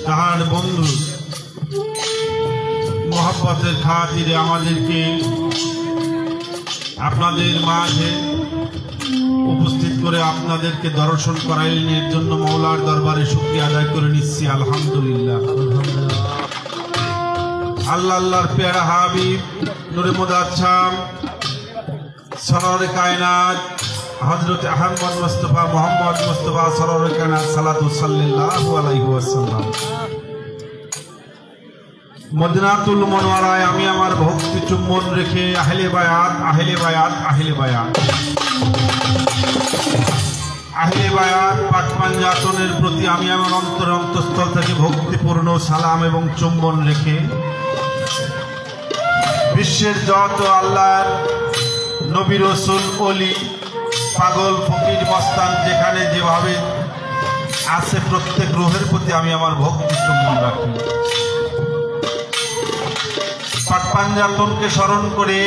তাহার বন্ধু মোহাব্বতের খাতিরে আমাদেরকে আপনাদের মাঝে উপস্থিত করে আপনাদেরকে দর্শন করাইলেন। এর জন্য মওলার দরবারে শুকরিয়া আদায় করে নিচ্ছি আলহামদুলিল্লাহ। আল্লাহর প্যারা হাবিব নূরে মুদাচ্ছাম সরওয়ারে কায়নাত হযরত আহমদ মুস্তাফা মোহাম্মদ মুস্তাফা সরওয়ারে কায়নাত সালাতু সাল্লাল্লাহু আলাইহি ওয়াসাল্লাম মদিনাতুল মুনাওয়ারায় আমি আমার ভক্তি চুম্বন রেখে আহলে বায়াত আহলে বায়াত আহলে বায়াত আহলে বায়াত পাক পাঞ্জাতনের প্রতি আমি আমার অন্তঃস্থল থেকে ভক্তিপূর্ণ সালাম এবং চুম্বন রেখে বিশ্বের যত আল্লাহর নবী রাসূল ওলি পাগল ফকির মস্তান যেখানে যেভাবে আছে প্রত্যেক রূহের প্রতি আমি আমার ভক্তি চুম্বন রাখি। পাক পাঞ্জাতনকে স্মরণ করে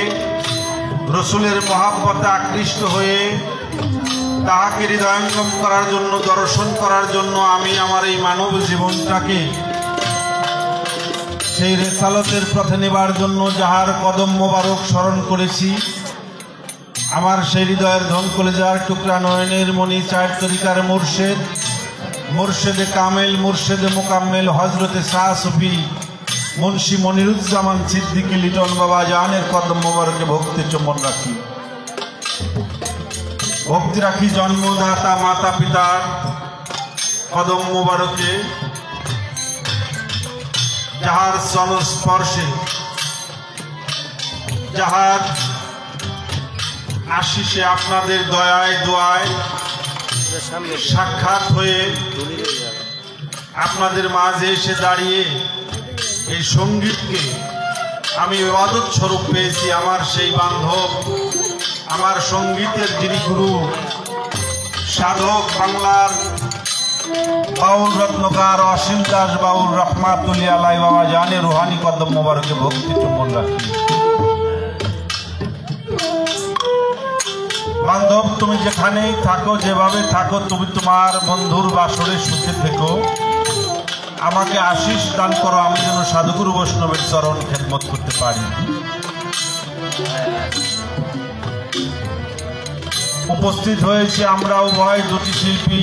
রসুলের মহাব্বতে আকৃষ্ট হয়ে তাহাকে হৃদয়ঙ্গম করার জন্য দর্শন করার জন্য আমি আমার এই মানব জীবনটাকে সেই রেসালতের পথে নেবার জন্য যাহার কদম মোবারক স্মরণ করেছি, আমার সেই হৃদয়ের ধন কলেজার টুকরা নয়নের মণি চার তরিকার মুর্শেদ মুর্শেদে কামেল মুর্শেদে মোকাম্মেল হজরতে শাহ সুফি মুন্সি মনিরুজ্জামান সিদ্দিকী লিটন বাবা জানের কদম মোবারকে ভক্তি চুম্বন রাখি। ভক্তি রাখি জন্মদাতা মাতা পিতার কদম মোবারকে, যাহার সংস্পর্শে যাহার আশিসে আপনাদের দয়ায় দোয়ায় সাক্ষাৎ হয়ে আপনাদের মাঝে এসে দাঁড়িয়ে এই সঙ্গীতকে আমি ইবাদত স্বরূপ পেয়েছি। আমার সেই বান্ধব, আমার সঙ্গীতের যিনি গুরু সাধক, বাংলার বাউল রত্নকার অসীম দাস বাউল রহমাতুল্লাহ আলাইহি বাবা জানে রুহানি কদম মোবারকে ভক্তি চুম্বন রাখি। বান্ধব, তুমি যেখানেই থাকো, যেভাবে থাকো, তুমি তোমার বন্ধুর বাসরে সুখে থেকো। আমাকে আশীষ দান করো, আমি যেন সাধুগুরু বৈষ্ণবের চরণ খেদমত করতে পারি। উপস্থিত হয়েছে আমরা উভয় দুটি শিল্পী,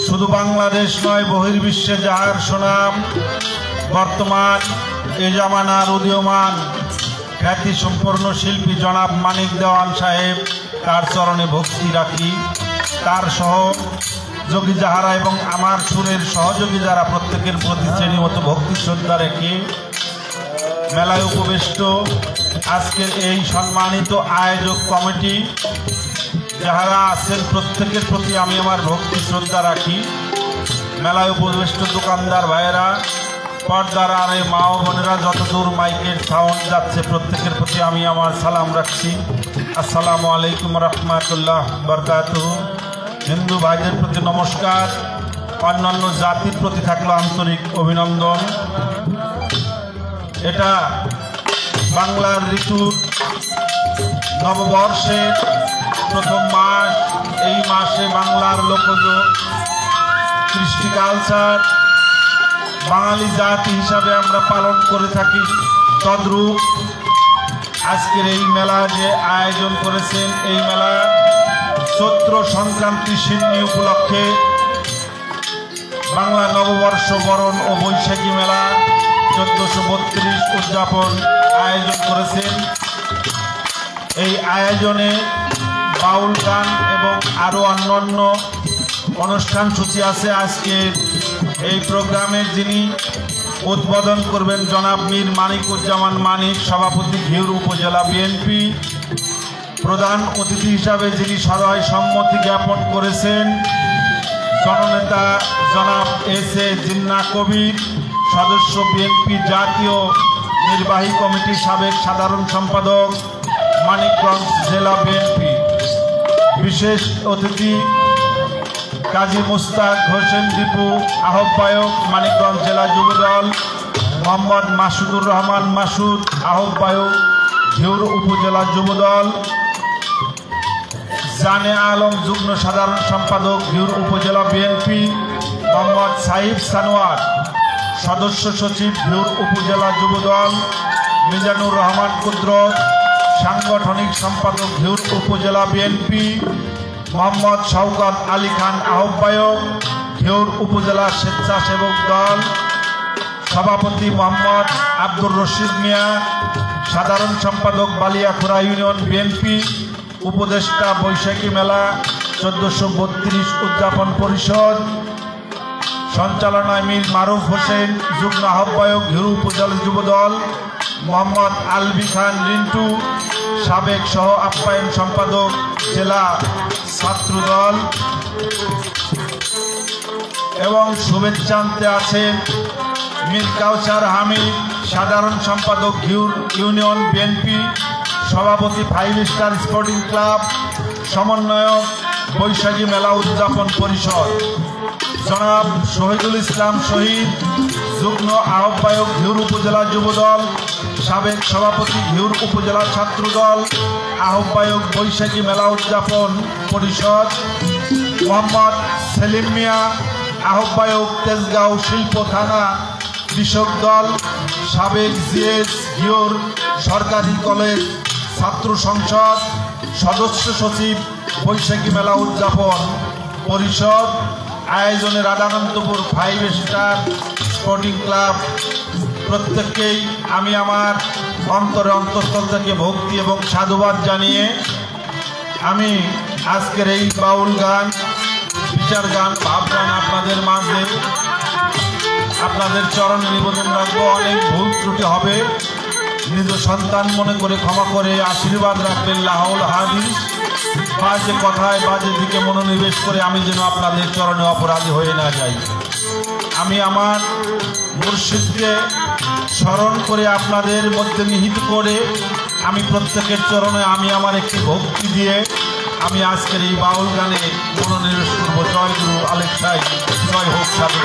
শুধু বাংলাদেশ নয় বহির্বিশ্বে যাহার সুনাম বর্তমান এ জামানার উদীয়মান খ্যাতি সম্পন্ন শিল্পী জনাব মানিক দেওয়ান সাহেব, তার চরণে ভক্তি রাখি। তার সহযোগী যাহারা এবং আমার সুরের সহযোগী যারা প্রত্যেকের প্রতি শ্রেণী মতো ভক্তি শ্রদ্ধা রেখে মেলায় উপবিষ্ট আজকের এই সম্মানিত আয়োজক কমিটি যাহারা আছেন প্রত্যেকের প্রতি আমি আমার ভক্তি শ্রদ্ধা রাখি। মেলায় উপবিষ্ট দোকানদার ভাইয়েরা, পর্দার আর এই মা ও বোনেরা, যতদূর মাইকের সাউন্ড যাচ্ছে প্রত্যেকের প্রতি আমি আমার সালাম রাখছি। আসসালামু আলাইকুম রহমতুল্লাহ বরকাতুহু। হিন্দু ভাইদের প্রতি নমস্কার, অন্যান্য জাতির প্রতি থাকলো আন্তরিক অভিনন্দন। এটা বাংলার ঋতুর নববর্ষের প্রথম মাস। এই মাসে বাংলার লোকজ কৃষ্টি কালচার বাঙালি জাতি হিসাবে আমরা পালন করে থাকি। তদ্রূপ আজকের এই মেলা যে আয়োজন করেছেন, এই মেলা চৈত্র সংক্রান্তি সিন্নি উপলক্ষে বাংলা নববর্ষ বরণ ও বৈশাখী মেলা 1432 উদযাপন আয়োজন করেছেন। এই আয়োজনে বাউল গান এবং আরও অন্যান্য অনুষ্ঠান সূচি আছে। আজকে এই প্রোগ্রামের যিনি উদ্বোধন করবেন জনাব মীর মানিকুজ্জামান মানিক, সভাপতি ঘিওর উপজেলা বিএনপি। প্রধান অতিথি হিসাবে যিনি সদয় সম্মতি জ্ঞাপন করেছেন জননেতা জনাব এস.এ. জিন্না কবির, সদস্য বিএনপি জাতীয় নির্বাহী কমিটির সাবেক সাধারণ সম্পাদক মানিকগঞ্জ জেলা বিএনপি। বিশেষ অতিথি কাজী মুস্তাক হোসেন দীপু, আহ্বায়ক মানিকগঞ্জ জেলা যুবদল। মোহাম্মদ মাসুদুর রহমান মাসুদ, আহ্বায়ক ঘিওর উপজেলা যুবদল। জানে আলম, যুগ্ম সাধারণ সম্পাদক ঘিওর উপজেলা বিএনপি। মোহাম্মদ সাইদ রাহিব সানোয়ার। সদস্য সচিব ঘিওর উপজেলা যুবদল মিজানুর রহমান কুদরত। সাংগঠনিক সম্পাদক ঘিওর উপজেলা বিএনপি মোহাম্মদ শওকত আলী খান আহ্বায়ক ঘিওর উপজেলা স্বেচ্ছাসেবক দল। সভাপতি মোহাম্মদ আব্দুর রশিদ মিয়া। সাধারণ সম্পাদক বালিয়াখুড়া ইউনিয়ন বিএনপি। উপদেষ্টা বৈশাখী মেলা 1432 উদযাপন পরিষদ। সঞ্চালনায় মীর মারুফ হোসেন। যুগ্ম আহ্বায়ক ঘিওর উপজেলা যুবদল মোহাম্মদ আলবি খান রিন্টু। সাবেক সহ আপ্যায়ন সম্পাদক জেলা ছাত্রদল। এবং শুভেচ্ছা আনতে আছেন মীর কাউসার হামিদ, সাধারণ সম্পাদক ঘিওর ইউনিয়ন বিএনপি। সভাপতি 5 স্টার স্পোর্টিং ক্লাব। সমন্বয়ক বৈশাখী মেলা উদযাপন পরিষদ জনাব শহীদুল ইসলাম শহীদ, যুগ্ম আহ্বায়ক ঘিওর উপজেলা যুবদল। সাবেক সভাপতি ঘিওর উপজেলা ছাত্রদল। আহ্বায়ক বৈশাখী মেলা উদযাপন পরিষদ মোহাম্মদ সেলিম মিয়া, আহ্বায়ক তেজগাঁও শিল্প থানা কৃষক দল। সাবেক জিএস ঘিওর সরকারি কলেজ ছাত্র সংসদ সদস্য সচিব বৈশাখী মেলা উদযাপন পরিষদ। আয়োজনে রাধাকান্তপুর 5 স্টার স্পোর্টিং ক্লাব। প্রত্যেককেই আমি আমার অন্তঃস্থল থেকে ভক্তি এবং সাধুবাদ জানিয়ে আমি আজকের এই বাউল গান, বিচার গান, ভাব গান আপনাদের মাঝে আপনাদের চরণে নিবেদন রাখবো। অনেক ভুল ত্রুটি হবে, নিজ সন্তান মনে করে ক্ষমা করে আশীর্বাদ রাখবেন। লাহাউল হাদিস বাজে কথায় বাজে দিকে মনোনিবেশ করে আমি যেন আপনাদের চরণে অপরাধী হয়ে না যাই। আমি আমার মুর্শিদকে স্মরণ করে আপনাদের মধ্যে নিহিত করে আমি প্রত্যেকের চরণে আমি আমার একটি ভক্তি দিয়ে আমি আজকের এই বাউল গানে মনোনিবেশ করবো। জয় গুরু আলেকসাই, জয় হোক সাধু।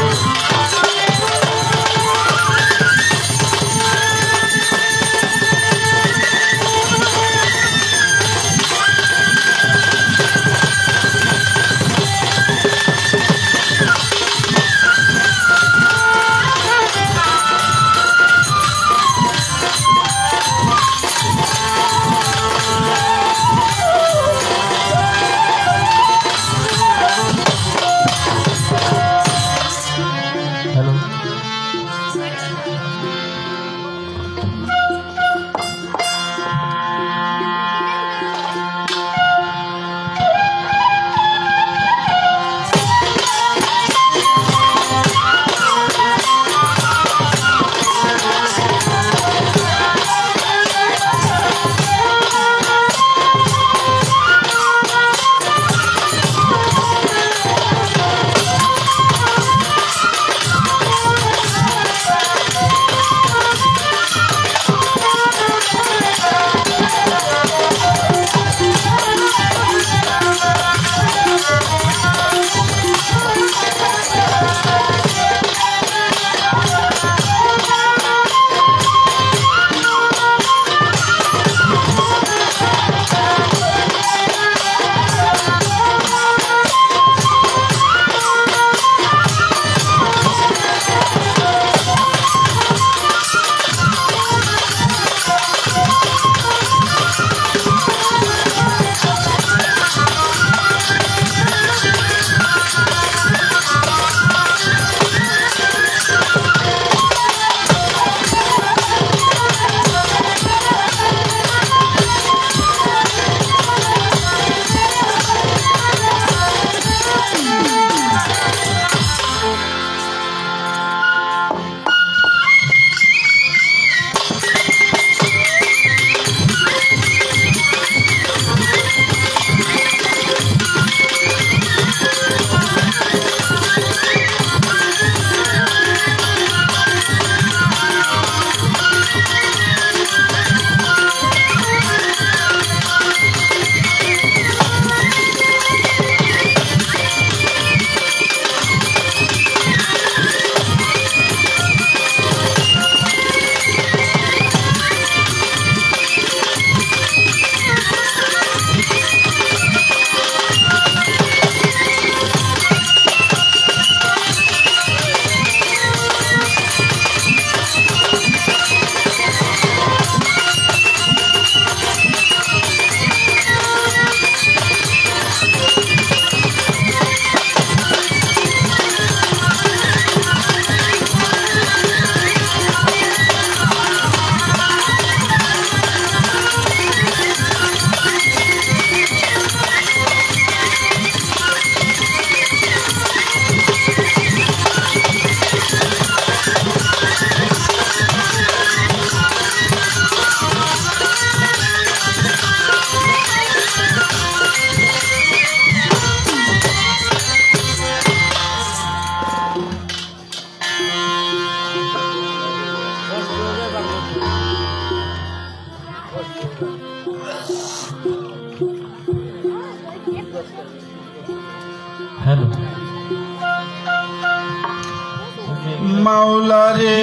মাওলা রে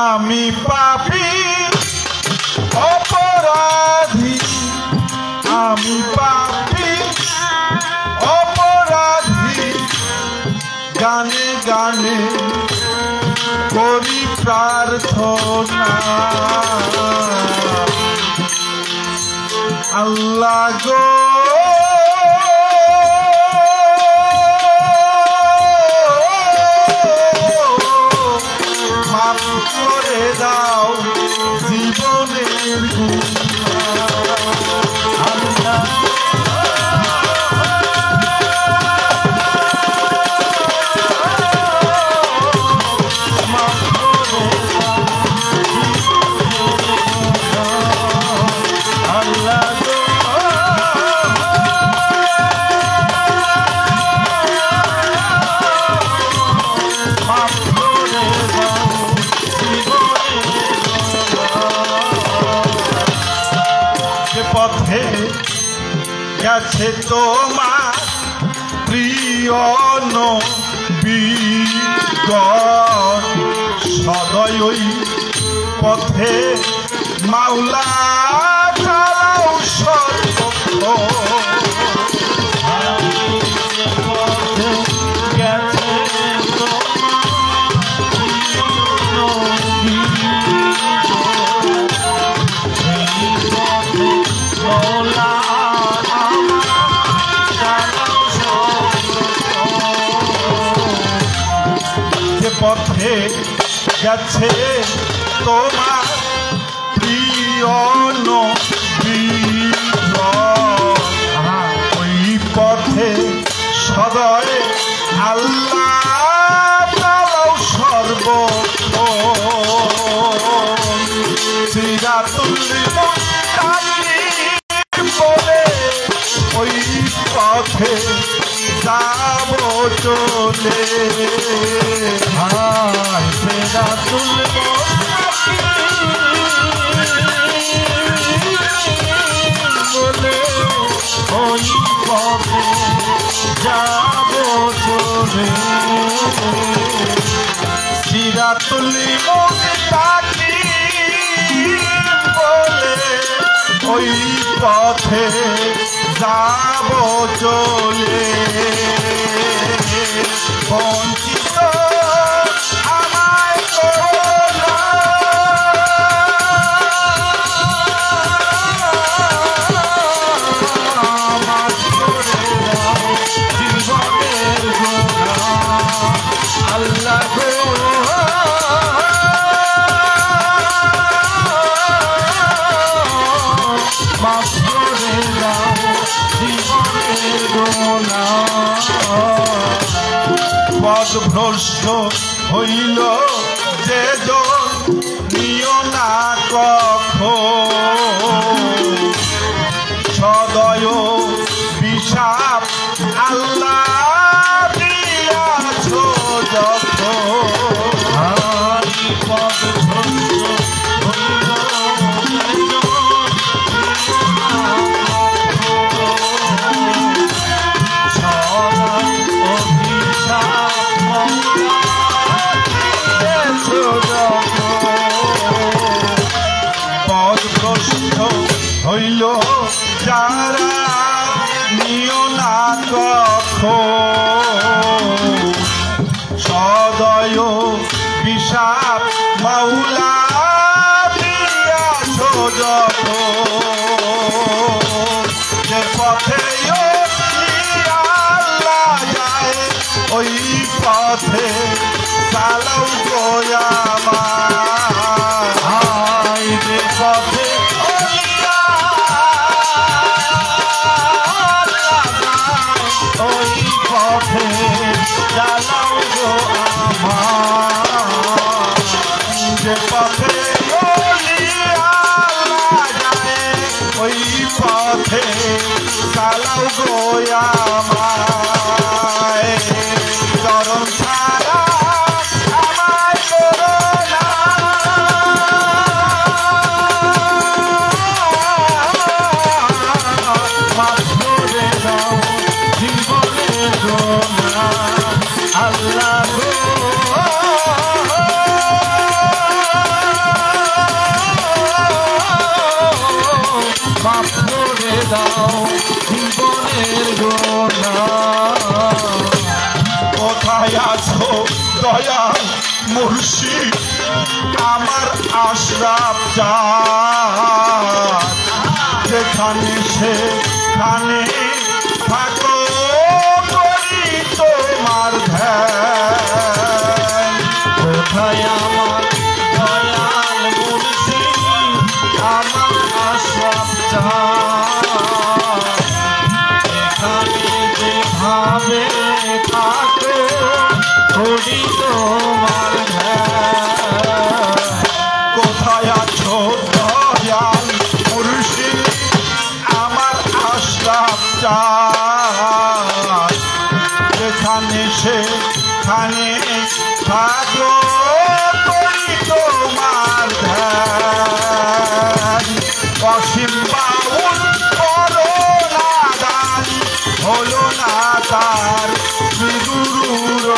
আমি পাপী অপরাধী আমি পাপী অপরাধী গানে গানে করি প্রার্থনা আল্লাহ গো মাফ করে দাও জীবনের গুনাহ আল্লাহ পথে গেছে তোমার প্রিয় নবীগণ সদয় ওই পথে মাওলা চালাও সর্বক্ষণ পথে গেছে তোমার প্রিয় নবীগণ ওই পথে সদয় আল্লাহ চালাও সর্বক্ষণ সিরাতুল মুত্তাকিন বলে ওই পথে যাব চলে সিরাতুল মুত্তাকিন বলে ওই পথে যাব চলে সিরাতুল মুত্তাকিন বলে ওই পথে যাব চলে বঞ্চিত আমায় করো না মাফ করে দাও জীবনের গুনাহ আল্লাহ গো মাফ করে দাও জীবনের গুনাহ পথভ্রষ্ট হইল যে জন নিও না কখনো সদয় বিষাপ আল্লাহ দিয়াছো যখন পথভ্রষ্ট হইল পথভ্রষ্ট পথে চালাও গো আমায় যে পথে ওই পথে চালাও গো আমায় যে পথে ওই পথে চালাও গো আমায় চরণ ছাড়া আমায় করো না মাফ করে দাও জীবনের গোনা আল্লাহ গো মাফ করে দাও জীবনের গোনা কোথায় আছো দয়াল মুর্শিদ আমার আশরাফ চাঁদ যেখানে সেখানে থাকো করি তোমার ধ্যান কোথায় আমার দয়াল মুর্শিদ আমার আশরাফ চাঁদ এখানে যেভাবে থাকো করি তোমার ধ্যান কোথায় আছো দয়াল মুর্শিদ আমার আশরাফ চাঁদ যেখানে সেখানে থাকো করি তোমার ধ্যান অসীম বাউল করো না দান হলো না তার গুরুর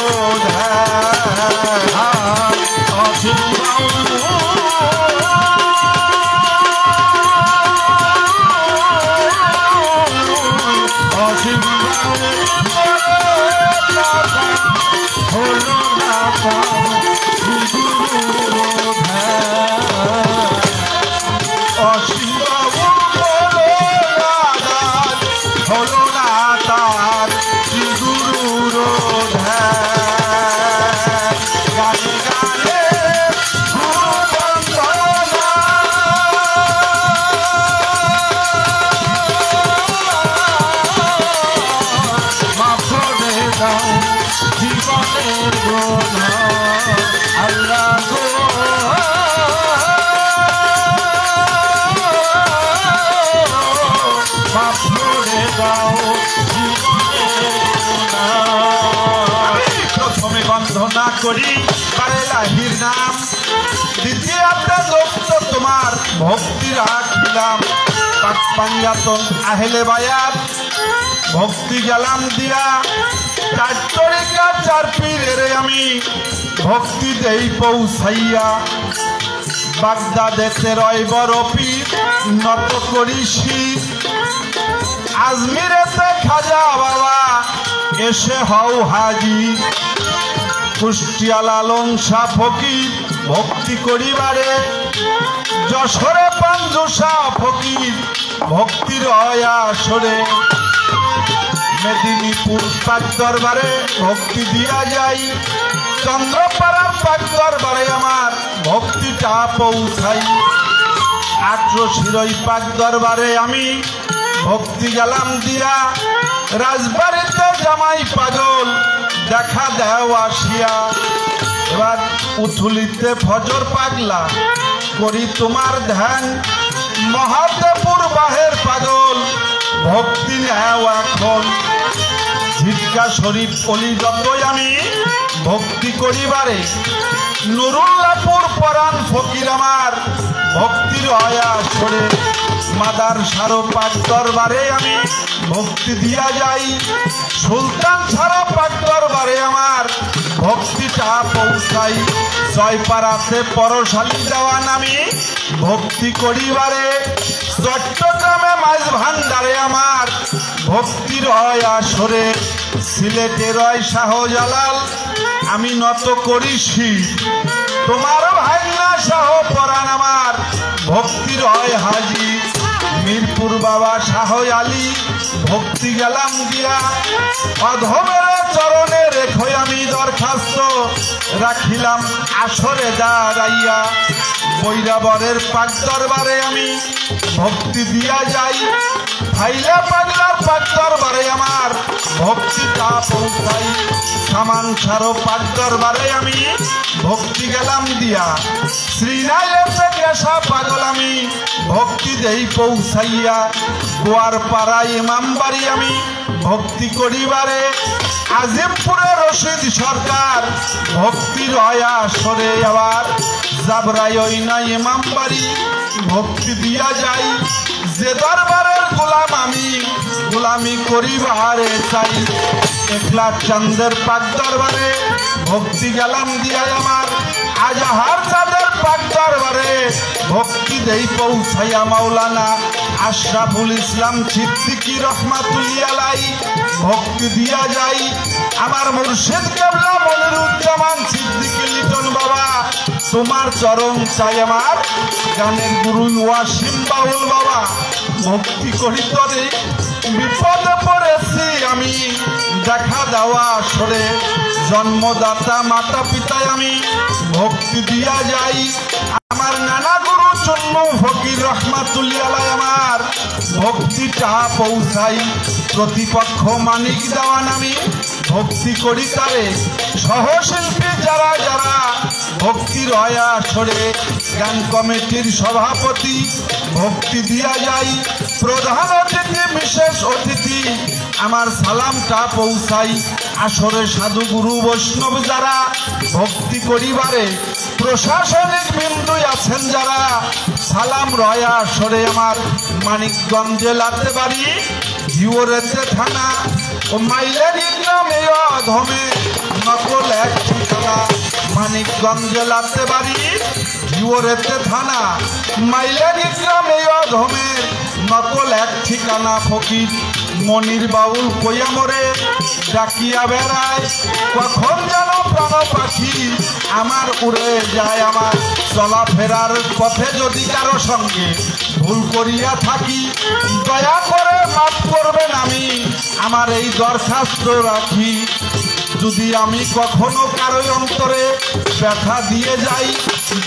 ধ্যান অসীম বাউল অসীম বাউল হলো না তার গুরুর ধ্যান অসীম হলো না তার গুরুর ধ্যান গানে গানে মাফ করে দাও জীবনের গোনা আল্লাহ গো মাফ করে দাও জীবনের গোনা প্রথমে বন্ধনা করি বারেলাহির নাম দ্বিতীয়তে দোস্ত তোমার ভক্তি রাখলাম পাঞ্জাতন আহলে বায়াত ভক্তি গেলাম দিয়া চার তরিকা চার পীরের আমি ভক্তি দেই পৌঁছাইয়া বাগদাদেতে রয় বড় পীর নত করি শীত আজমিরেতে খাজা বাবা এসে হও হাজির কুষ্টিয়া লালন শাহ ফকির ভক্তি করিবারে যশোরে পাঞ্জু শাহ ফকির ভক্তির আসরে মেদিনীপুর পাক দরবারে ভক্তি দিয়া যাই চন্দ্রপাড়ার পাক দরবারে আমার ভক্তিটা পৌঁছাই আট্রশিরই পাক দরবারে আমি ভক্তি গেলাম দিয়া রাজবাড়িতে জামাই পাগল দেখা দেও আসিয়া এবার উথুলিতে ফজর পাগলা করি তোমার ধ্যান মহাদেবপুর বাহের পাগল ভক্তি নেও এখন ঝিটকা শরীফ অলি যতই আমি ভক্তি করিবারে নুরুল্লাহপুর পরাণ ফকির আমার ভক্তির আসরে মাদার সারো পাক দরবারে আমি ভক্তি দিয়া যাই সুলতান সারো পাক দরবারে আমার ভক্তিটা পৌঁছাই জয়পাড়াতে পরশালী দেওয়ান আমি ভক্তি করিবারে চট্টগ্রামে মাঝ ভান্ডারে আমার ভক্তির আসরে সিলেটে রয় শাহজালাল আমি নত করিছি তোমার ভাইনা শাহ পরাণ আমার ভক্তির হাজি মিরপুর বাবা শাহ আলী ভক্তি গেলাম দিয়া অধমের চরণে রেখো আমি দরখাস্ত রাখিলাম আসরে দাঁড়াইয়া বৈরাবরের পাক দরবারে আমি ভক্তি দিয়া যাই ফাইলা পাগলার পাক দরবারে আমার ভক্তিটা পৌঁছাই সামান সারো পাক দরবারে আমি ভক্তি গেলাম দিয়া শ্রীনাইলেতে গেসা পাগল আমি ভক্তি দেই পৌঁছাইয়া গোয়ার পাড়া ইমাম বাড়ি আমি ভক্তি করিবারে আজিমপুরে রশিদ সরকার ভক্তির আসরে আবার জাবরাই ওই না ইমাম বাড়ি ভক্তি দিয়া যাই যে দরবারের গোলাম আমি গোলামি করিবারে চাই একলা চাঁদের পাক দরবারে ভক্তি গেলাম দিয়া আমার আজহার চাঁদের পাক দরবারে ভক্তি দেই পৌঁছাইয়া মাওলানা আশরাফুল ইসলাম সিদ্দিকী রহমাতুল্লাহি আলাইহি ভক্তি দিয়া যাই আমার মুর্শিদ কেবলা মনিরুজ্জামান সিদ্দিকী লিটন বাবা তোমার চরণ চাই আমার গানের গুরু ওয়াসিম বাউল বাবা ভক্তি করি তরে বিপদে পড়েছি আমি দেখা দেওয়া সরে জন্মদাতা মাতা পিতায় আমি ভক্তি দিয়া যাই আমার নানা গুরু চন্ন ফকির রহমাতুল্লাহি আলাইহি আমার ভক্তিটা পৌঁছাই প্রতিপক্ষ মানিক দেওয়ান আমি ভক্তি করি তারে সহশিল্পী যারা যারা ভক্তির আসরে গান কমিটির সভাপতি ভক্তি দিয়া যাই প্রধান অতিথি বিশেষ অতিথি আমার সালামটা পৌঁছাই আসরে সাধু গুরু বৈষ্ণব যারা ভক্তি করিবারে প্রশাসনিক বিন্দু আছেন যারা সালাম রয় আসরে আমার মানিকগঞ্জে লাতে বাড়ি জিওরেতে থানা ও মাইলের গ্রামে অধমে নকল এক ঠিকানা মানিকগঞ্জে লাতে বাড়ি জিওরেতে থানা মাইলের গ্রামে অধমে নকল এক ঠিকানা ফকির মনির বাউল কইয়া মরে ডাকিয়া বেড়ায় কখন যেন প্রাণ পাখি আমার উড়ে যায় আমার চলাফেরার পথে যদি কারো সঙ্গে ভুল করিয়া থাকি দয়া করে মাফ করবেন আমি আমার এই দরখাস্ত রাখি যদি আমি কখনো কারো অন্তরে ব্যথা দিয়ে যাই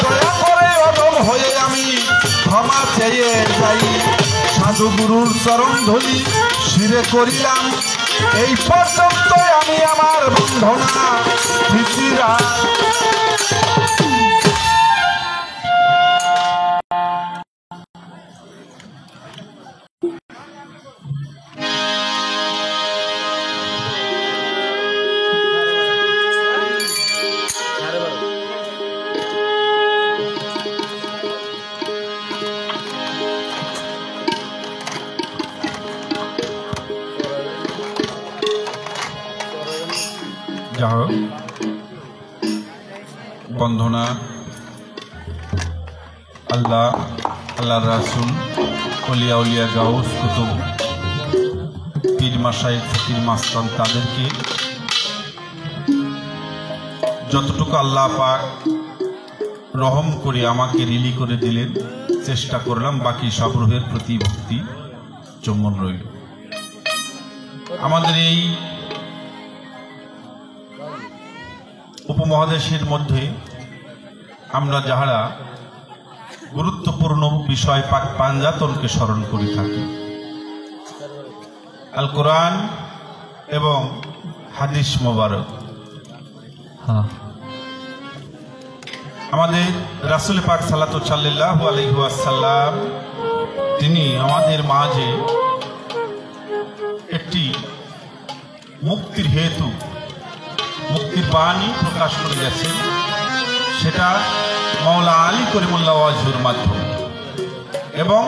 দয়া করে অদম হয়ে আমি ক্ষমা চেয়ে যাই সাধু গুরুর চরণ ধরি শিরে করিলাম এই পর্যন্ত আমি আমার বন্ধনা স্মৃতিরা বন্ধনা আল্লাহ আল্লাহ রাসূল ওলিয়া উলিয়া গাউস কুতুব পীর মাশায়েখ ফকির মাস্তান তাদেরকে যতটুকু আল্লাহ পাক রহম করে আমাকে রিলি করে দিলেন চেষ্টা করলাম বাকি সব রূহের প্রতি ভক্তি চুম্বন রইল আমাদের এই উপমহাদেশের মধ্যে আমরা যাহারা গুরুত্বপূর্ণ বিষয় পাক পাঞ্জাতনকে স্মরণ করে থাকি আল কোরআন এবং হাদিস মোবারক আমাদের রাসূল পাক সাল্লাল্লাহু আলাইহি ওয়াসাল্লাম তিনি আমাদের মাঝে একটি মুক্তির হেতু মুক্তির বাণী প্রকাশ করে গেছেন সেটা মাওলা আলী করিমুল্লাহ ওয়াজহুর মাধ্যমে এবং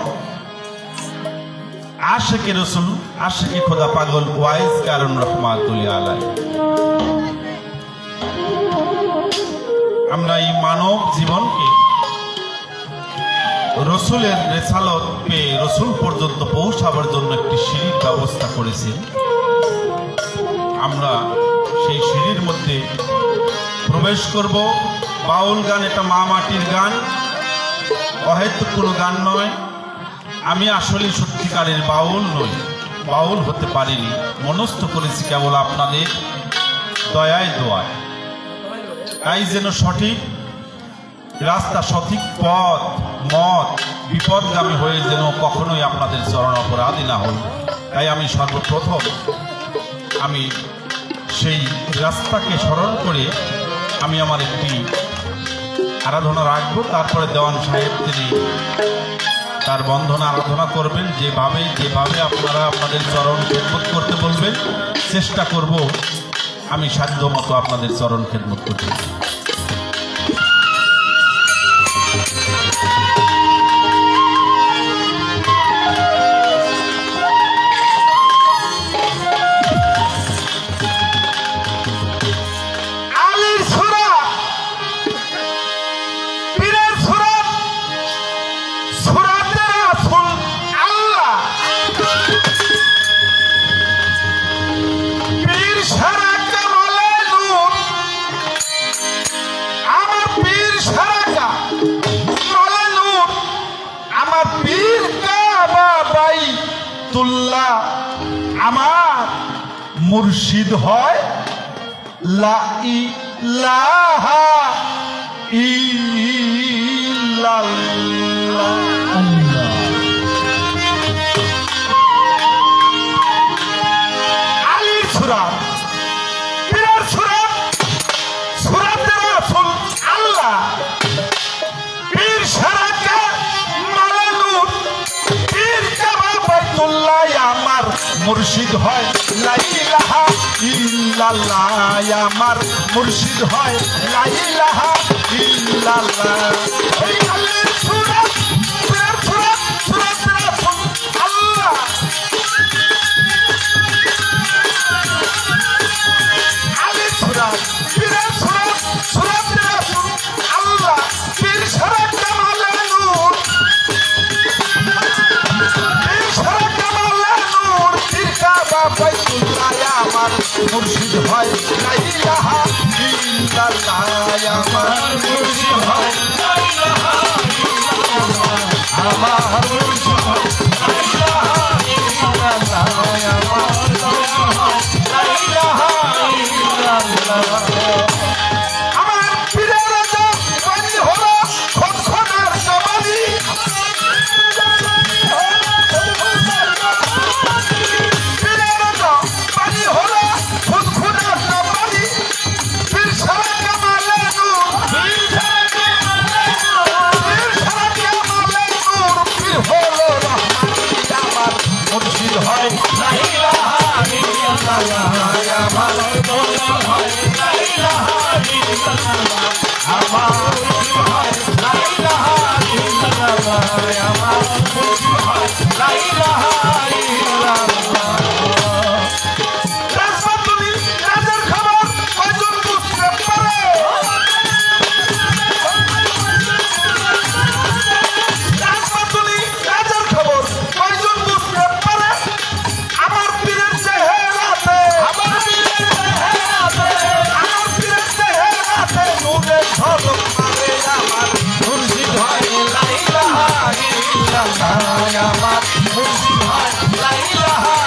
আশিকে রাসূল আশিকে খোদা পাগল ওয়াইজ কারণ রহমাতুল্লাহ আলাইহি আমরা এই মানব জীবনকে রসুলের রেসালত পেয়ে রসুল পর্যন্ত পৌঁছাবার জন্য একটি সিঁড়ির ব্যবস্থা করেছেন আমরা সেই সিঁড়ির মধ্যে প্রবেশ করব বাউল গান এটা মা মাটির গান অহেতুক কোনো গান নয় আমি আসলে সত্যিকারের বাউল নই বাউল হতে পারিনি মনস্থ করেছি কেবল আপনাদের দয়ায় দোয়ায়। তাই যেন সঠিক রাস্তা, সঠিক পথ মত বিপদগামী হয়ে যেন কখনোই আপনাদের চরণ অপরাধী না হল। তাই আমি সর্বপ্রথম আমি সেই রাস্তাকে স্মরণ করে আমি আমার একটি আরাধনা রাখবো। তারপরে দেওয়ান সাহেব তিনি তার বন্ধনা আরাধনা করবেন। যেভাবে আপনারা আপনাদের চরণ খেদমত করতে বলবেন চেষ্টা করব আমি সাধ্য মতো আপনাদের চরণ খেদমত করতে। আমার মুর্শিদ হয় লা ইলাহা ইল্লাল্লাহ। আলীর সুরাত, পীরের সুরাত, সুরাতের রাসূল আল্লাহ, পীর সারাকা মালানুর, পীর কাবা বাইতুল্লাহ আমার মুর্শিদ হয় লা ইলাহা ইল্লাল্লাহ। আমার মুর্শিদ হয় লা ইলাহা ইল্লাল্লাহ। এই আলীর সুরাত, পীরের সুরাত, সুরাতের রাসূল আল্লাহ, আলীর সুরাত, পীরের সুরাত, সুরাতের রাসূল আল্লাহ, পীর সারাকা মালানুর, পীর সারাকা মালানুর, পীর কাবা বাইতুল্লাহ আমার মুর্শিদ হয় লা ইলাহা ইল্লাল্লাহ। আমার মুর্শিদ হয় লা ইলাহা ইল্লাল্লাহ। আমার মুর্শিদ হয় লা ইলাহা ইল্লাল্লাহ। আমার মুর্শিদ হয় লা ইলাহা ইল্লাল্লাহ। আমার পীরের রাজা বাণী হলো খোদখোদার জবানি, পীরের রাজা বাণী হলো খোদখোদার জবানি, পীর সারাকা মালানুর, পীর সারাকা মালানুর, পীর হলো রহমানি। আমার মুর্শিদ হয় লা ইলাহা ইল্লাল্লাহ। আমার মুর্শিদ হয় লা ইলাহা ইল্লাল্লাহ। আমার মুর্শিদ হয় লা ইলাহা ইল্লাল্লাহ। আমার মুর্শিদ হয় লা ইলাহা ইল্লাল্লাহ। রাজমাতুলি রাজার খবর কয়জন বুঝতে পারে? রাজমাতুলি রাজার খবর কয়জন বুঝতে পারে? আমার পীরের চেহারাতে, আমার পীরের চেহারাতে, আমার পীরের চেহারাতে নূরের ঝলক মারে। আমার মুর্শিদ হয় লা ইলাহা ইল্লাল্লাহ। আমার মুর্শিদ হয় লা ইলাহা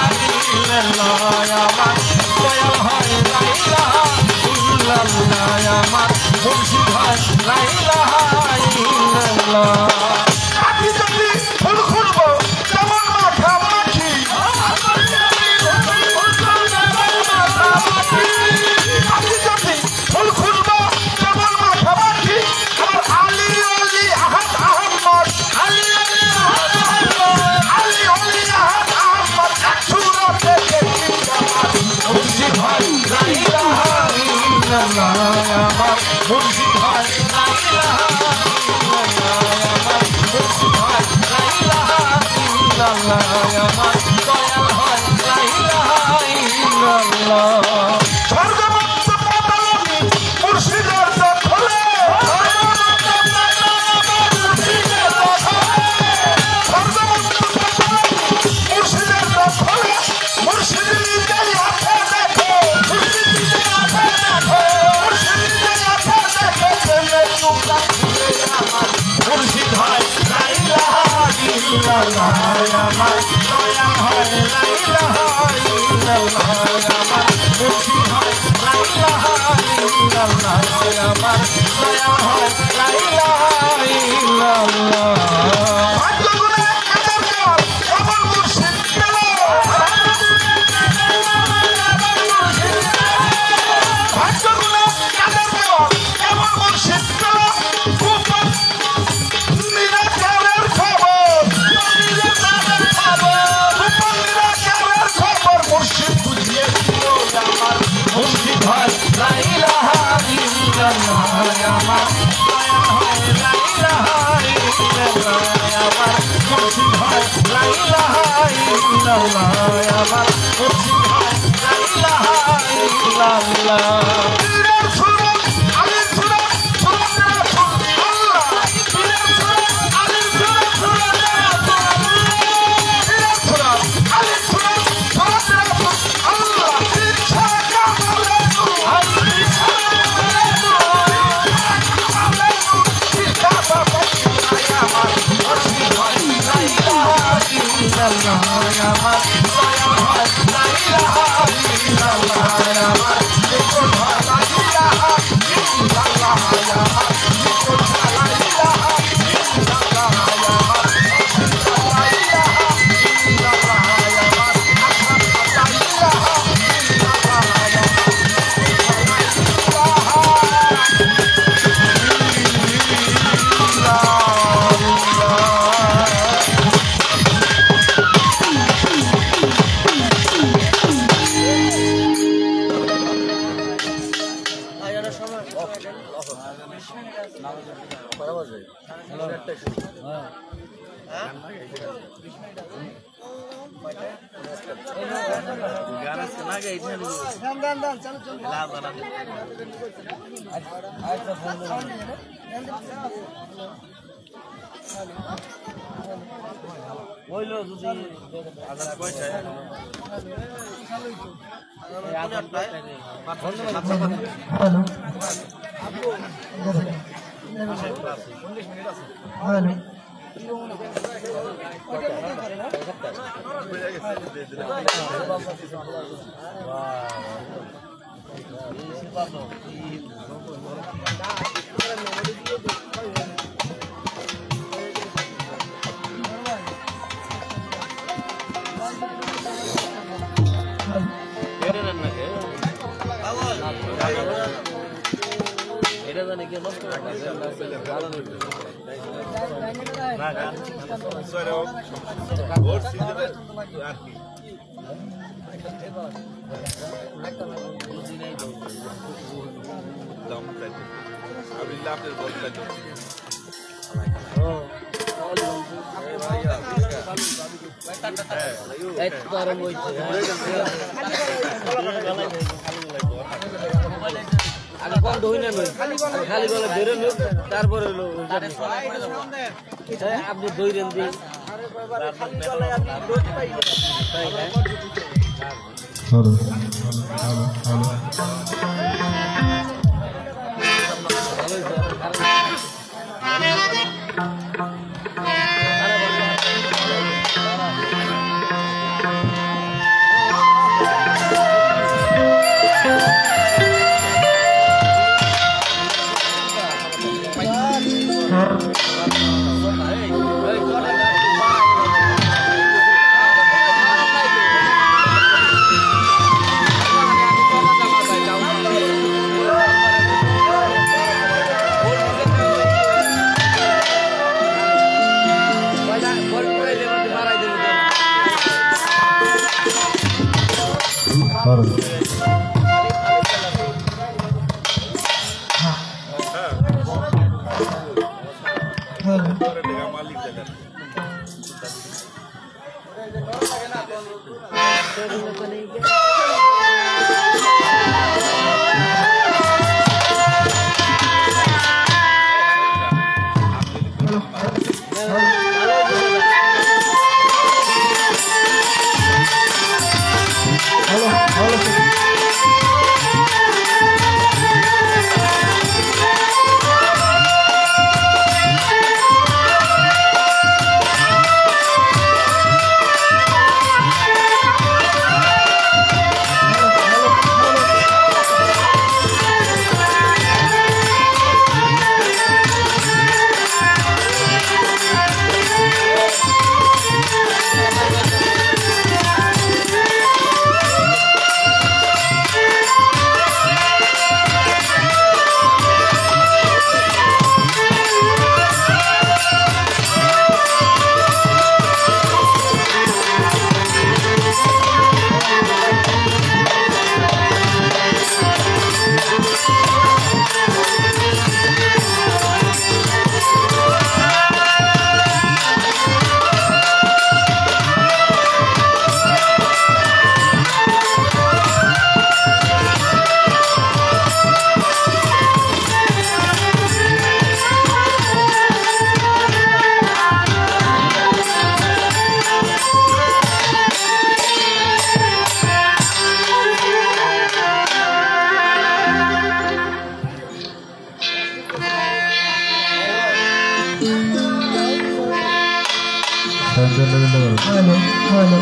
ইল্লাল্লাহ। আমার দয়াল হয় লা ইলাহা ইল্লাল্লাহ। আমার মুর্শিদ হয় লা ইলাহা ইল্লাল্লাহ। আখি যদি ফুল খুলবো যেমন মাখামাখি, আখি যদি ফুল খুলবো যেমন মাখামাখি, আমার আলী ওলি আহাদ আহমদ, আলী ওলি আহাদ আহমদ, আলী ওলি আহাদ আহমদ এক সুরতে দেখি। আমার মুর্শিদ হয় লা ইলাহা ইল্লাল্লাহ। আমার মুর্শিদ হয় লা ইলাহা ইল্লাল্লাহ। আমার মুর্শিদ হয় লা ইলাহা ইল্লাল্লাহ। আমার দয়াল হয় লা ইলাহা ইল্লাল্লাহ। স্বর্গমুক্ত পাতালনি মুর্শিদের দখলে, স্বর্গমুক্ত পাতালনি মুর্শিদের দখলে, স্বর্গমুক্ত পাতালনি মুর্শিদের দখলে। মুর্শিদ নিজেই আছে দেখো, মুর্শিদ নিজেই আছে দেখো, মুর্শিদ নিজেই আছে দেখো, প্রেমের টুকরা খুলে দয়া হয় লা ইলাহা ইল্লাল্লাহ আপনি দৌড়েন দিন হ্যালো হ্যালো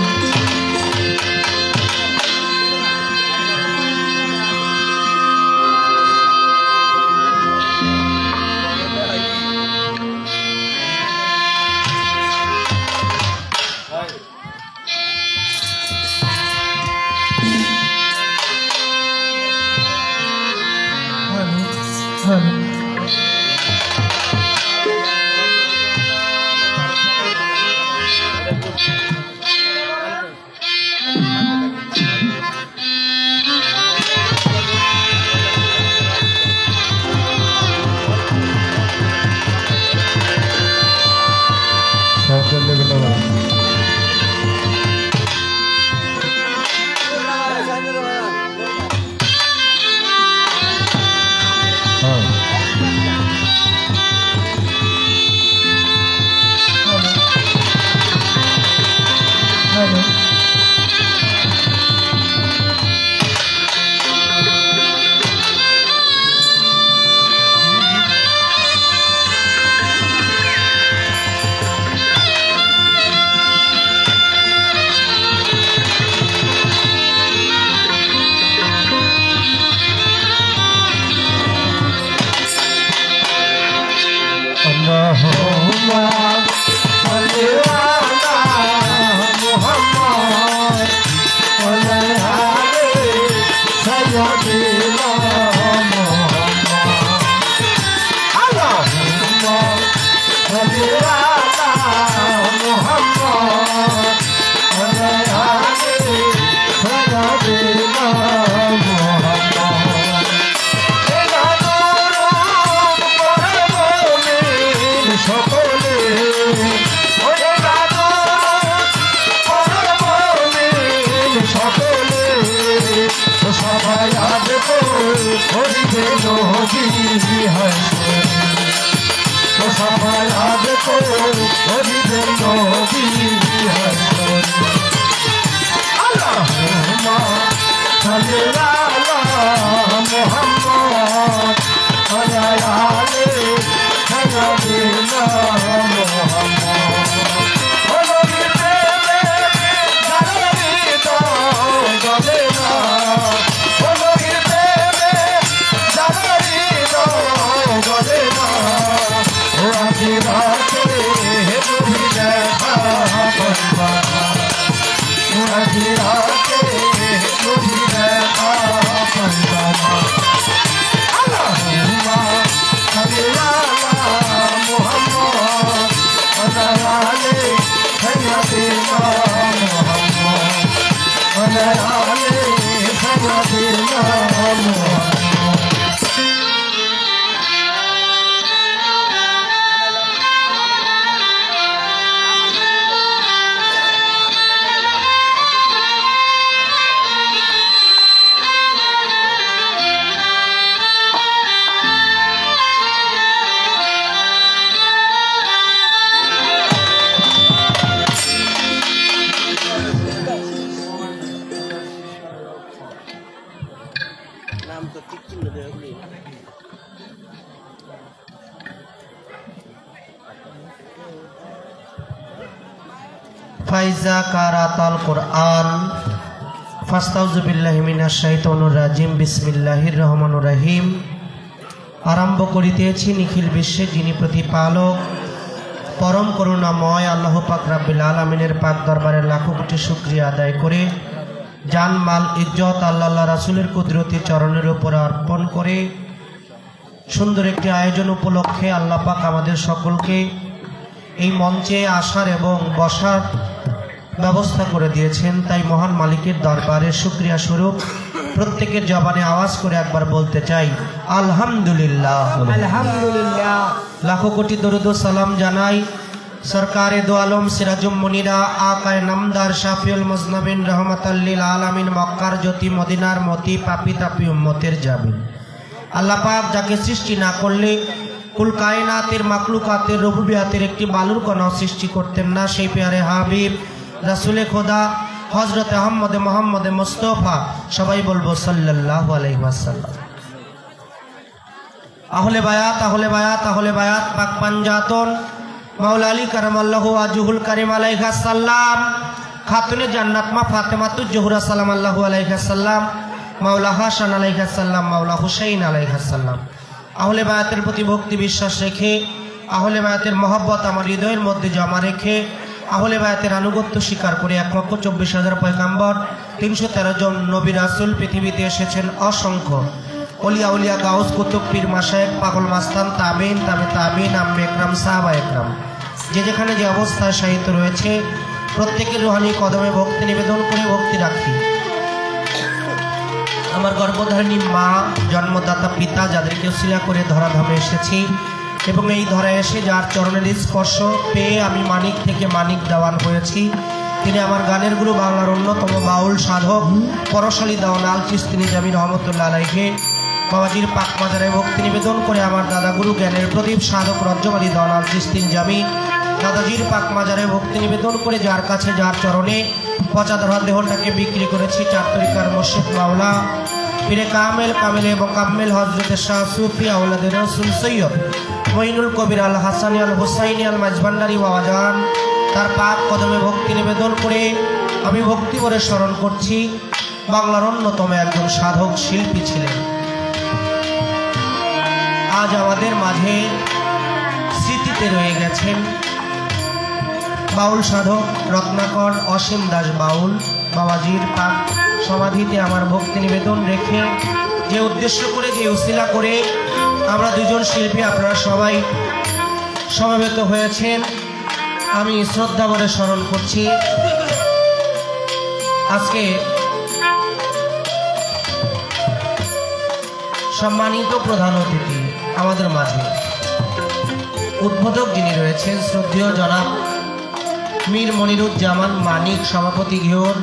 ফাইজা কারাতাল কুরআন ফাস্তাউযু বিল্লাহি মিনাশ শাইতানির রাজিম বিসমিল্লাহির রহমানির রহিম। আরম্ভ করিতেছি নিখিল বিশ্বে যিনি প্রতিপালক পরম করুণাময় আল্লাহ পাক রব্বুল আলামিনের পাক দরবারে লাখো কোটি শুকরিয়া আদায় করে জান মাল ইজ্জত আল্লাহ রাসূলের কুদরতি চরণের উপর অর্পণ করে সুন্দর একটি আয়োজন উপলক্ষে আল্লাহ পাক আমাদের সকলকে এই মঞ্চে আসার এবং বসার ব্যবস্থা করে দিয়েছেন। তাই মহান মালিকের দরবারে শুকরিয়া স্বরূপ প্রত্যেকের জবানে আওয়াজ করে একবার বলতে চাই আলহামদুলিল্লাহ। আলহামদুলিল্লাহ। লাখো কোটি দরুদ ও সালাম জানাই সরকারে দো আলম সিরাজুম মুনিরা আকায়ে নামদার শাফিউল মুজনবিন রহমাতাল লিল আলামিন মক্কার জ্যোতি মদিনার মতি পাপি তাপি উম্মতের জাবিন। আল্লাহ পাক যাকে সৃষ্টি না করলে কুল কায়নাতের মাকলুকাতের রুবুবিয়াতের একটি বালুর কণাও সৃষ্টি করতেন না, সেই প্যারে হাবিব রাসূলে খোদা হযরত মুহাম্মদ মুস্তাফা সবাই বলবো সাল্লাল্লাহু আলাইহি ওয়াসাল্লাম। আহলে বায়াত আহলে বায়াত আহলে বায়াত পাক পাঞ্জাতন মাওলা আলী কারামাল্লাহু ওয়াজহুল কারীম আলাইহিস সালাম, খাতুনে জান্নাত মা ফাতেমাতুজ জোহরা সালামাল্লাহু আলাইহিস সালাম, মাওলা হাসান আলাইহিস সালাম, মাওলা হুসাইন আলাইহিস সালাম। আহলে বায়াতের প্রতি ভক্তি বিশ্বাস রেখে, আহলে বায়াতের মহব্বত আমার হৃদয়ের মধ্যে জমা রেখে, আহলে বায়াতের আনুগত্য স্বীকার করে 1,24,000 পয়গাম্বর, 313 জন নবী রাসূল পৃথিবীতে এসেছেন অসংখ্য অলিয়া উলিয়া গাউস কুতুব পীর মাশায়েখ পাগল মাস্তান তাবিন তাবে তাবিন আম্মে একরাম সাহাবা একরাম যে যেখানে যে অবস্থায় শায়িত রয়েছে প্রত্যেকের রুহানি কদমে ভক্তি নিবেদন করে ভক্তি রাখি। আমার গর্ভধারিণী মা, জন্মদাতা পিতা, যাদেরকে উসিলা করে ধরাধামে এসেছি এবং এই ধরায় এসে যার চরণের স্পর্শ পেয়ে আমি মানিক থেকে মানিক দেওয়ান হয়েছি, তিনি আমার গানের গুরু, বাংলার অন্যতম বাউল সাধক পরশালী দেওয়ান আল চিশতি নিজামী রহমতুল্লাহ আলাইহি বাবাজির পাক মাজারে ভক্তি নিবেদন করে আমার দাদাগুরু জ্ঞানের প্রদীপ সাধক রজ্জবালী দেওয়ান আল চিশতি নিজামী দাদাজির পাক মাজারে ভক্তি নিবেদন করে যার কাছে যার চরণে পচা ধরা দেহটাকে বিক্রি করেছি 4 তরিকার মুর্শিদ মাওলা পীরে কামেল কামেল এবং কামেল হযরতে শাহ সুফি আওলাদে রাসূল সৈয়দ মঈনুল কবির আল হাসানি আল হুসাইনি আল মাঝভান্ডারী বাবাজান তার পাক কদমে ভক্তি নিবেদন করে আমি ভক্তি করে স্মরণ করছি। বাংলার অন্যতম একজন সাধক শিল্পী ছিলেন, আজ আমাদের মাঝে স্মৃতিতে রয়ে গেছেন বাউল সাধক রত্নাকর অসীম দাস বাউল। বাবাজির পাক সমাধিতে আমার ভক্তি নিবেদন রেখে যে উদ্দেশ্য করে, যে উসিলা করে আমরা দুজন শিল্পী আপনারা সবাই সমবেত হয়েছেন, আমি শ্রদ্ধা ভরে স্মরণ করছি। আজকে সম্মানিত প্রধান অতিথি আমাদের মাঝে উদ্বোধক যিনি রয়েছেন শ্রদ্ধেয় জনাব মীর মনিরুজ্জামান মানিক, সভাপতি ঘিওর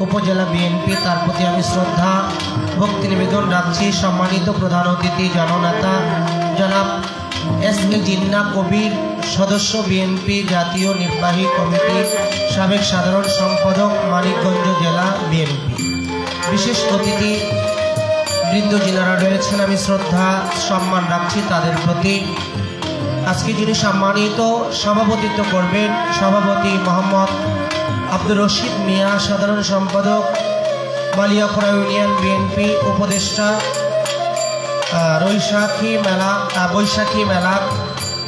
উপজেলা বিএনপি, তার প্রতি আমি শ্রদ্ধা ভক্তি নিবেদন রাখছি। সম্মানিত প্রধান অতিথি জননেতা জনাব এস.কে জিন্না কবির, সদস্য বিএনপি জাতীয় নির্বাহী কমিটির সাবেক সাধারণ সম্পাদক মানিকগঞ্জ জেলা বিএনপি, বিশেষ অতিথি বৃন্দ যিনারা রয়েছেন আমি শ্রদ্ধা সম্মান রাখছি তাদের প্রতি। আজকে যিনি সম্মানিত সভাপতিত্ব করবেন সভাপতি মোহাম্মদ আব্দুর রশিদ মিয়া, সাধারণ সম্পাদক বালিয়াখড়া ইউনিয়ন বিএনপি, উপদেষ্টা বৈশাখী মেলা,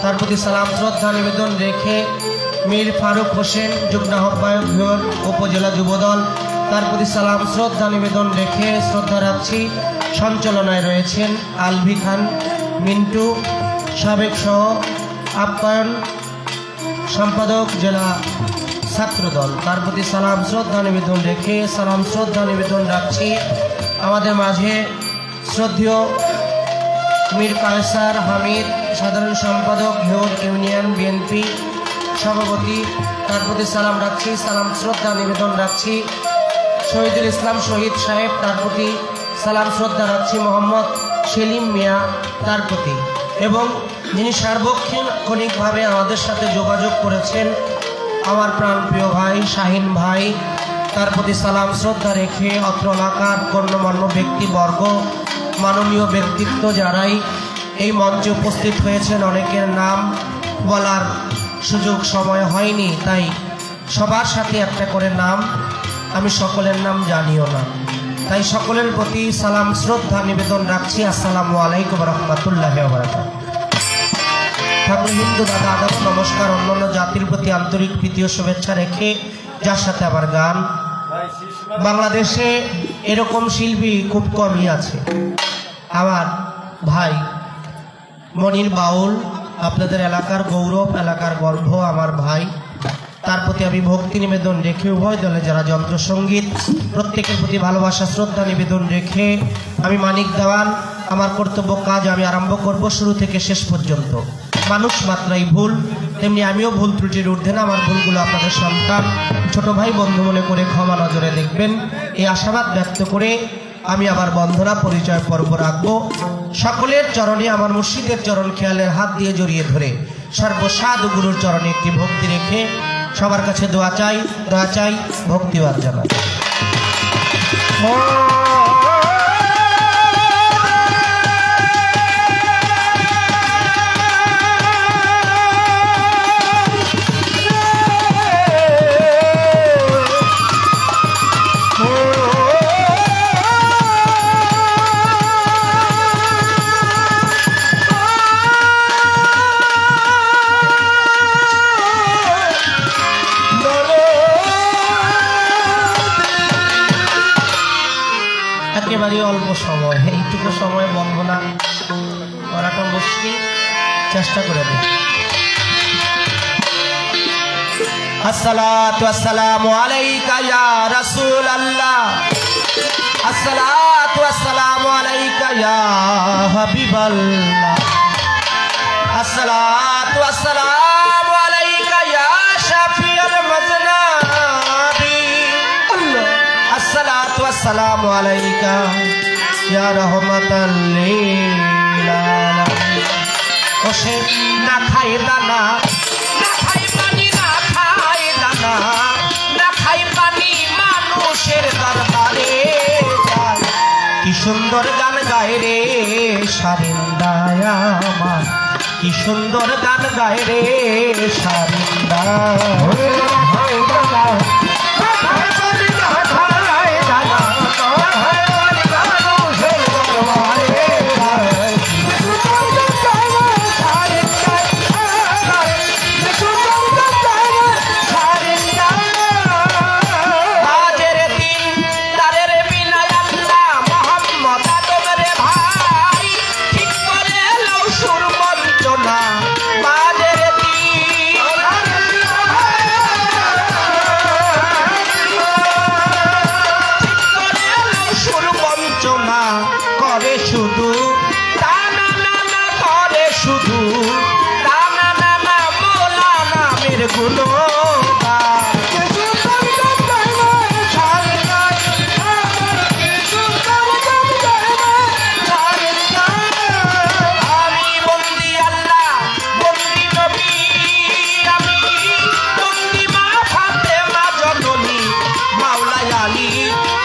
তার প্রতি সালাম শ্রদ্ধা নিবেদন রেখে মীর ফারুক হোসেন, যুগ্ম আহ্বায়ক ঘিওর উপজেলা যুবদল, তার প্রতি সালাম শ্রদ্ধা নিবেদন রেখে শ্রদ্ধা রাখছি। সঞ্চালনায় রয়েছেন আলভি খান মিন্টু, সাবেক সহ আপ্যায়ন সম্পাদক জেলা ছাত্রদল, তার প্রতি সালাম শ্রদ্ধা নিবেদন রেখে সালাম শ্রদ্ধা নিবেদন রাখছি আমাদের মাঝে শ্রদ্ধেয় মীর কায়সার হামিদ, সাধারণ সম্পাদক ঘিওর ইউনিয়ন বিএনপি সভাপতি, তার প্রতি সালাম রাখছি, সালাম শ্রদ্ধা নিবেদন রাখছি শহীদুল ইসলাম শহীদ সাহেব, তার প্রতি সালাম শ্রদ্ধা রাখছি মোহাম্মদ সেলিম মিয়া, তার প্রতি, এবং যিনি সার্বক্ষণিকভাবে আমাদের সাথে যোগাযোগ করেছেন আমার প্রাণপ্রিয় ভাই শাহিন ভাই, তার প্রতি সালাম শ্রদ্ধা রেখে অত্র এলাকার গণ্যমান্য ব্যক্তিবর্গ, মাননীয় ব্যক্তিত্ব যারাই এই মঞ্চে উপস্থিত হয়েছেন, অনেকের নাম বলার সুযোগ সময় হয়নি, তাই সবার সাথে একটা করে নাম, আমি সকলের নাম জানিও না, তাই সকলের প্রতি সালাম শ্রদ্ধা নিবেদন রাখছি। আসসালামু আলাইকুম রহমতুল্লাহি ওয়া বারাকাতুহু। ঠাকুর হিন্দু দাদা আদাব নমস্কার, অন্যান্য জাতির প্রতি আন্তরিক প্রীতি ও শুভেচ্ছা রেখে যার সাথে আবার গান। বাংলাদেশে এরকম শিল্পী খুব কমই আছে। আমার ভাই মনির বাউল, আপনাদের এলাকার গৌরব, এলাকার গর্ব, আমার ভাই, তার প্রতি আমি ভক্তি নিবেদন রেখে উভয় দলে যারা যন্ত্রসঙ্গীত প্রত্যেকের প্রতি ভালোবাসা শ্রদ্ধা নিবেদন রেখে আমি মানিক দেওয়ান আমার কর্তব্য কাজ আমি আরম্ভ করব শুরু থেকে শেষ পর্যন্ত। মানুষ মাত্রাই ভুল, তেমনি আমিও ভুল ত্রুটির ঊর্ধ্বে না, আমার ভুলগুলো আপনাদের সন্তান ছোট ভাই বন্ধু মনে করে ক্ষমা নজরে দেখবেন, এই আশাবাদ ব্যক্ত করে আমি আবার বন্ধনা পরিচয় পর্ব রাখবো। সকলের চরণে আমার মুর্শিদের চরণ খেয়ালের হাত দিয়ে জড়িয়ে ধরে সর্বসাধু গুরুর চরণে একটি ভক্তি রেখে সবার কাছে দোয়া চাই, ভক্তিবাদ জানাই। একেবারে অল্প সময়, এইটুকু সময় বলবো না, করাটা মুশকিল, চেষ্টা করে দিই। আসসালাতু ওয়াসসালামু আলাইকা ইয়া রাসূলুল্লাহ, আসসালাতু ওয়াসসালামু আলাইকা ইয়া হাবিবাল্লাহ, আসসালাতু ওয়াসসালামু আলাইকা ইয়া শাফিউল মাজনাবি, আসসালাতু ওয়াসসালামু আলাইকা ইয়া রাহমাতাল লিল আলামিন। ওসে না খাই দানা, না খাই পানি, না খাই দানা, না খাই পানি, মানুষের দরবারে যায়। কি সুন্দর গান গায় রে সারিন্দায় আমার, কি সুন্দর গান গায় রে সারিন্দা। করে শুধু টানা নানা, করে শুধু টানা নানা, মোলা নামের গুলো আমি বন্দি আল্লাহ, বন্দি নবী, আমি বন্দি মা ফাতেমা জননী, মাওলাই আলী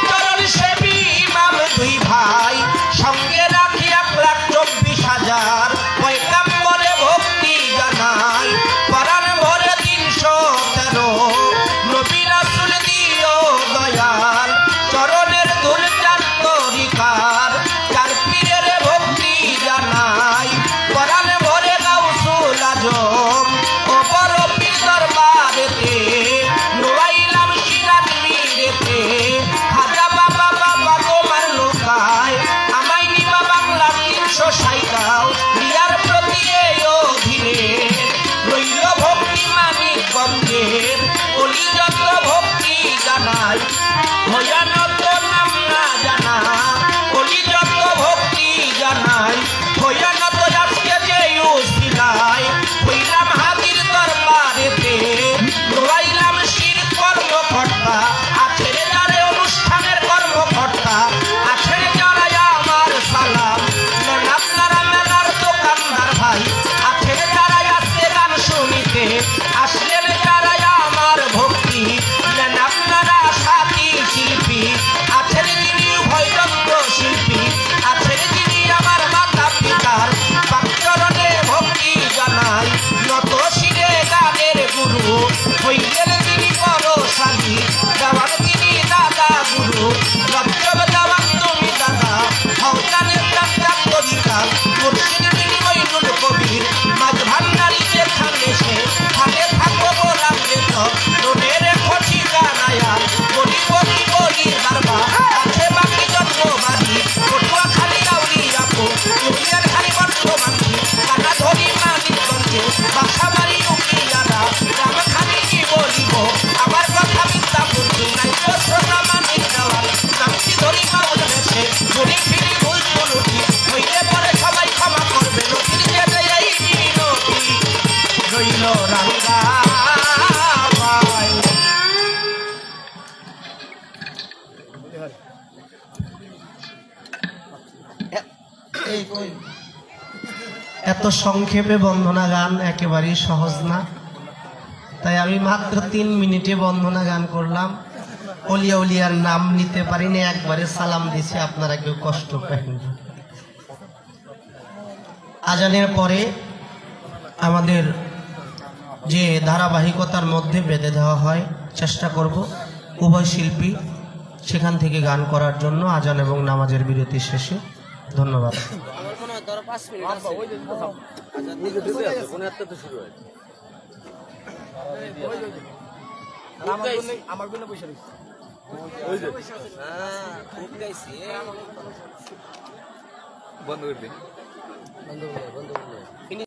চরণ সেবী ইমাম দুই ভাই, সঙ্গে রাখি 1,24,000 পয়গাম্বরে ভক্তি জানাই, পরাণ ভরে 313 নবী রাসূল দিও দয়াল, চরণের ধুল চার তরিকার, চার পীরের ভক্তি জানাই, পরাণ ভরে গাউসুল আজম ও বড় পীর দরবারেতে, নোয়াইলাম সিরাজ মিরেতে, খাজা বাবা বাবা তোমার লোকায়, আমায় নিবা বাংলার 360 রিয়ার প্রতি এই অধীনে, রইল ভক্তি মানিকগঞ্জের অলি যত ভক্তি জানাই, ভয়ানত নাম না জানা অলি যত ভক্তি জানাই, ভয়ানত আজকে যে উসিলায় হইলাম হাজির দরবারেতে, নোয়াইলাম শির কর্মকর্তা, আছেন যারা অনুষ্ঠানের কর্মকর্তা, আছেন যারা আমার সালাম নেন আপনারা, মেলার দোকানদার ভাই, আছেন যারা আসছে গান শুনিতে, আসলেন যারা আমার ভক্তি নেন আপনারা সাথী শিল্পী, আছেন যিনি ভৈরন্দ্র শিল্পী, আছেন যিনি আমার মাতা পিতার বাকচরণে ভক্তি জানাই, নত শিরে গানের গুরু হইলেন তিনি বড়শালী, দেওয়ার তিনি দাদা গুরু, রজ্জব দেওয়ার তুমি দাদা, হওতানের যাত্রা কবিতা, মুর্শিদ তিনি মইনুল কবির, মাঝ ভান্ডারি যেখানে সে থাকে থাকো গোলাম যেত, নোনের খোঁচি জানায়া বলি বলি বলি বারবা, আছে বাকি জন্মবাদী, পটুয়া খালি গাউলি আপু, ইউনিয়ন খালি বর্তমানি, কানা ধরি মানিকগঞ্জে, বাসা বাড়ি উকিয়ারা, গ্রাম খালি কি বলিব, আমার কথা মিথ্যা বুঝি নাই তো শ্রোতা মানিক দেওয়াল, নামটি ধরি মাউল বেশে, ঘুরি ফিরি ভুল চুলুটি, হইলে পরে সবাই ক্ষমা করবে, নদীর যেতে এই মিনতি রইল রাঙ্গা পায়। এত সংক্ষেপে বন্দনা গান একেবারেই সহজ না, তাই আমি মাত্র 3 মিনিটে বন্দনা গান করলাম। অলিয়া উলিয়ার নাম নিতে পারিনি, একবারে সালাম দিছি, আপনারা কেউ কষ্ট পাবেন না। আজানের পরে আমাদের যে ধারাবাহিকতার মধ্যে বেঁধে দেওয়া হয়, চেষ্টা করব উভয় শিল্পী সেখান থেকে গান করার জন্য আজান এবং নামাজের বিরতি শেষে। ধন্যবাদ। আমার হ্যাঁ খুব গাইছি বন্ধ করবি বন্ধ বন্ধ